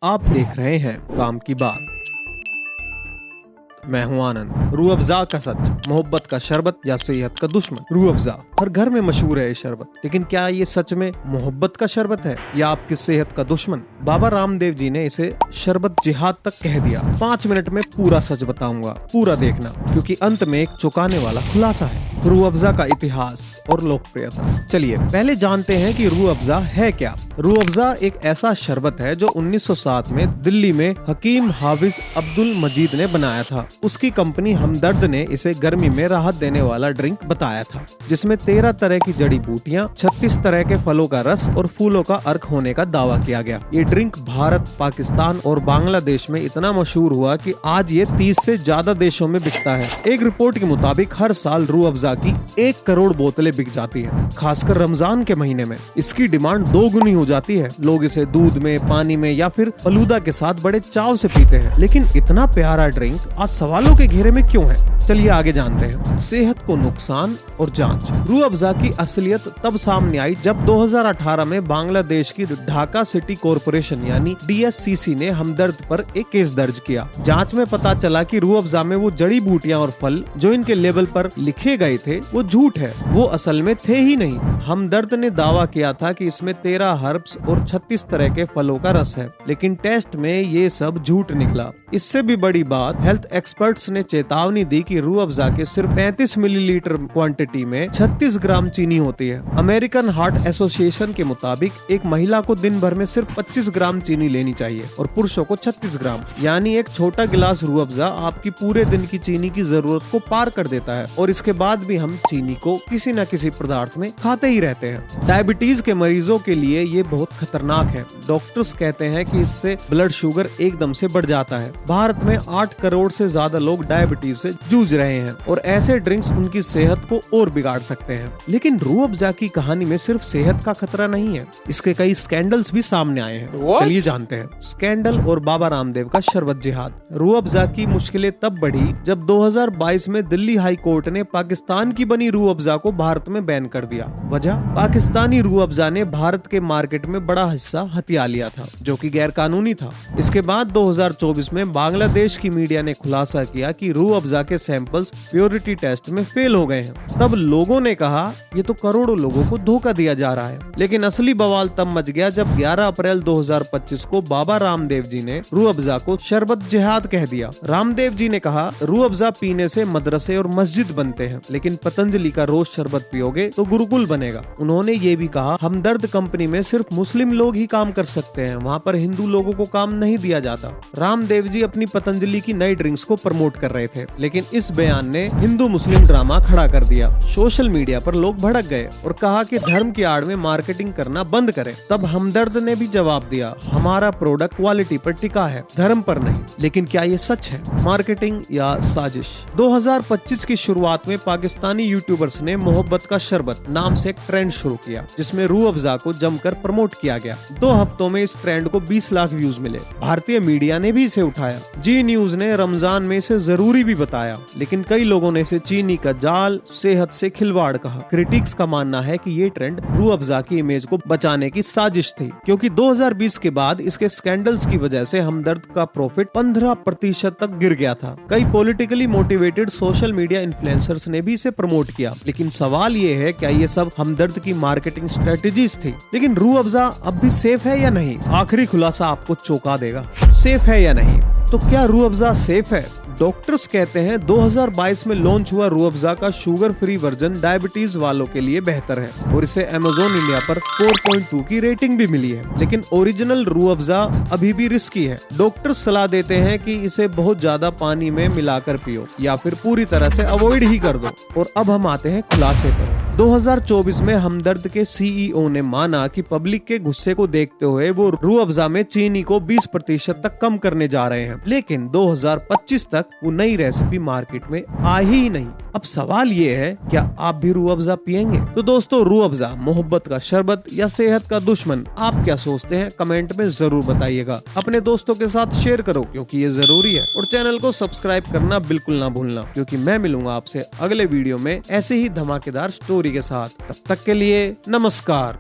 आप देख रहे हैं काम की बात। मैं हूं आनंद। रूह अफ़ज़ा का सच, मोहब्बत का शरबत या सेहत का दुश्मन। रूह अफ़ज़ा हर घर में मशहूर है ये शरबत, लेकिन क्या ये सच में मोहब्बत का शरबत है या आपकी सेहत का दुश्मन? बाबा रामदेव जी ने इसे शरबत जिहाद तक कह दिया। 5 मिनट में पूरा सच बताऊंगा, पूरा देखना, क्योंकि अंत में एक चौंकाने वाला खुलासा है। रूह अफ़ज़ा का इतिहास और लोकप्रियता। चलिए पहले जानते हैं कि रूह अफ़ज़ा है क्या। रूह अफ़ज़ा एक ऐसा शरबत है जो 1907 में दिल्ली में हकीम हाफिज अब्दुल मजीद ने बनाया था। उसकी कंपनी हमदर्द ने इसे गर्मी में राहत देने वाला ड्रिंक बताया था, जिसमें 13 तरह की जड़ी बूटियां, 36 तरह के फलों का रस और फूलों का अर्क होने का दावा किया गया। ये ड्रिंक भारत, पाकिस्तान और बांग्लादेश में इतना मशहूर हुआ कि आज ये 30 से ज्यादा देशों में बिकता है। एक रिपोर्ट के मुताबिक हर साल रूह अफ़ज़ा की 1 करोड़ बोतलें बिक जाती हैं। खासकर रमजान के महीने में इसकी डिमांड 2 गुनी हो जाती है। लोग इसे दूध में, पानी में या फिर फलूदा के साथ बड़े चाव से पीते हैं। लेकिन इतना प्यारा ड्रिंक आज सवालों के घेरे में क्यों है? चलिए आगे जानते हैं। सेहत को नुकसान और जांच। रूह अफ़ज़ा की असलियत तब सामने आई जब 2018 में बांग्लादेश की ढाका सिटी कॉरपोरेशन यानी DSCC ने हमदर्द पर एक केस दर्ज किया। जांच में पता चला कि रूह अफ़ज़ा में वो जड़ी बूटियां और फल जो इनके लेबल पर लिखे गए थे वो झूठ है, वो असल में थे ही नहीं। हमदर्द ने दावा किया था कि इसमें 13 हर्ब्स और 36 तरह के फलों का रस है, लेकिन टेस्ट में ये सब झूठ निकला। इससे भी बड़ी बात, हेल्थ एक्सपर्ट्स ने चेतावनी दी कि रूह अफ़ज़ा के सिर्फ 35 मिलीलीटर क्वांटिटी में 36 ग्राम चीनी होती है। अमेरिकन हार्ट एसोसिएशन के मुताबिक एक महिला को दिन भर में सिर्फ 25 ग्राम चीनी लेनी चाहिए और पुरुषों को 36 ग्राम। यानी एक छोटा गिलास रूह अफ़ज़ा आपकी पूरे दिन की चीनी की जरूरत को पार कर देता है, और इसके बाद भी हम चीनी को किसी न किसी पदार्थ में खाते ही रहते हैं। डायबिटीज के मरीजों के लिए ये बहुत खतरनाक है। डॉक्टर्स कहते हैं कि इससे ब्लड शुगर एकदम से बढ़ जाता है। भारत में 8 करोड़ से ज्यादा लोग डायबिटीज से जूझ रहे हैं, और ऐसे ड्रिंक्स उनकी सेहत को और बिगाड़ सकते हैं। लेकिन रूह अफ़ज़ा की कहानी में सिर्फ सेहत का खतरा नहीं है, इसके कई स्कैंडल्स भी सामने आए हैं। चलिए जानते हैं। स्कैंडल और बाबा रामदेव का शरबत जिहाद। रूह अफ़ज़ा की मुश्किलें तब बढ़ी जब 2022 में दिल्ली हाई कोर्ट ने पाकिस्तान की बनी रूह अफ़ज़ा को भारत में बैन कर दिया। वजह, पाकिस्तानी रूह अफ़ज़ा ने भारत के मार्केट में बड़ा हिस्सा हथिया लिया था, जो कि गैर कानूनी था। इसके बाद 2024 में बांग्लादेश की मीडिया ने खुलासा किया कि रूह अफ़ज़ा के सैंपल्स प्योरिटी टेस्ट में फेल हो गए हैं। तब लोगों ने कहा ये तो करोड़ों लोगों को धोखा दिया जा रहा है। लेकिन असली बवाल तब मच गया जब 11 अप्रैल 2025 को बाबा रामदेव जी ने रूह अफ़ज़ा को शरबत जिहाद कह दिया। रामदेव जी ने कहा, रूह अफ़ज़ा पीने से मदरसे और मस्जिद बनते हैं, लेकिन पतंजलि का रोज शरबत पियोगे तो गुरुकुल बनेगा। उन्होंने ये भी कहा, हमदर्द कंपनी में सिर्फ मुस्लिम लोग ही काम कर सकते हैं, वहाँ पर हिंदू लोगों को काम नहीं दिया जाता। रामदेव जी अपनी पतंजलि की नई ड्रिंक्स को प्रमोट कर रहे थे, लेकिन इस बयान ने हिंदू मुस्लिम ड्रामा खड़ा कर दिया। सोशल मीडिया पर लोग भड़क गए और कहा कि धर्म की आड़ में मार्केटिंग करना बंद करें। तब हमदर्द ने भी जवाब दिया, हमारा प्रोडक्ट क्वालिटी पर टिका है, धर्म पर नहीं। लेकिन क्या ये सच है, मार्केटिंग या साजिश? 2025 की शुरुआत में पाकिस्तानी यूट्यूबर्स ने मोहब्बत का शरबत नाम से एक ट्रेंड शुरू किया, जिसमें रूह अफ़ज़ा को जमकर प्रमोट किया गया। 2 हफ्तों में इस ट्रेंड को 20 लाख व्यूज मिले। भारतीय मीडिया ने भी इसे उठाया। जी न्यूज ने रमजान में इसे जरूरी भी बताया, लेकिन कई लोगों ने इसे चीनी का जाल, सेहत से खिलवाड़ कहा। क्रिटिक्स का मानना है कि ये ट्रेंड रूह अफ़ज़ा की इमेज को बचाने की साजिश थी, क्योंकि 2020 के बाद इसके स्कैंडल्स की वजह से हमदर्द का प्रॉफिट 15% तक गिर गया था। कई politically motivated social media influencers ने भी इसे प्रमोट किया। लेकिन सवाल ये है, क्या ये सब हमदर्द की मार्केटिंग स्ट्रेटेजीज थी? लेकिन रूह अफ़ज़ा अब भी सेफ है या नहीं? आखिरी खुलासा आपको चौंका देगा। सेफ है या नहीं? तो क्या रूह अफ़ज़ा सेफ है? डॉक्टर्स कहते हैं 2022 में लॉन्च हुआ रूह अफ़ज़ा का शुगर फ्री वर्जन डायबिटीज वालों के लिए बेहतर है, और इसे अमेज़न इंडिया पर 4.2 की रेटिंग भी मिली है। लेकिन ओरिजिनल रूह अफ़ज़ा अभी भी रिस्की है। डॉक्टर्स सलाह देते हैं कि इसे बहुत ज्यादा पानी में मिलाकर पियो या फिर पूरी तरह से अवॉइड ही कर दो। और अब हम आते हैं खुलासे पर। 2024 में हमदर्द के CEO ने माना कि पब्लिक के गुस्से को देखते हुए वो रूह अफ़ज़ा में चीनी को 20% तक कम करने जा रहे हैं। लेकिन 2025 तक वो नई रेसिपी मार्केट में आई ही नहीं। अब सवाल ये है, क्या आप भी रूह अफ़ज़ा पिएंगे? तो दोस्तों, रूह अफ़ज़ा मोहब्बत का शरबत या सेहत का दुश्मन, आप क्या सोचते हैं? कमेंट में जरूर बताइएगा। अपने दोस्तों के साथ शेयर करो, क्योंकि ये जरूरी है। और चैनल को सब्सक्राइब करना बिल्कुल ना भूलना, क्योंकि मैं मिलूंगा आपसे अगले वीडियो में ऐसे ही धमाकेदार स्टोरी के साथ। तब तक के लिए नमस्कार।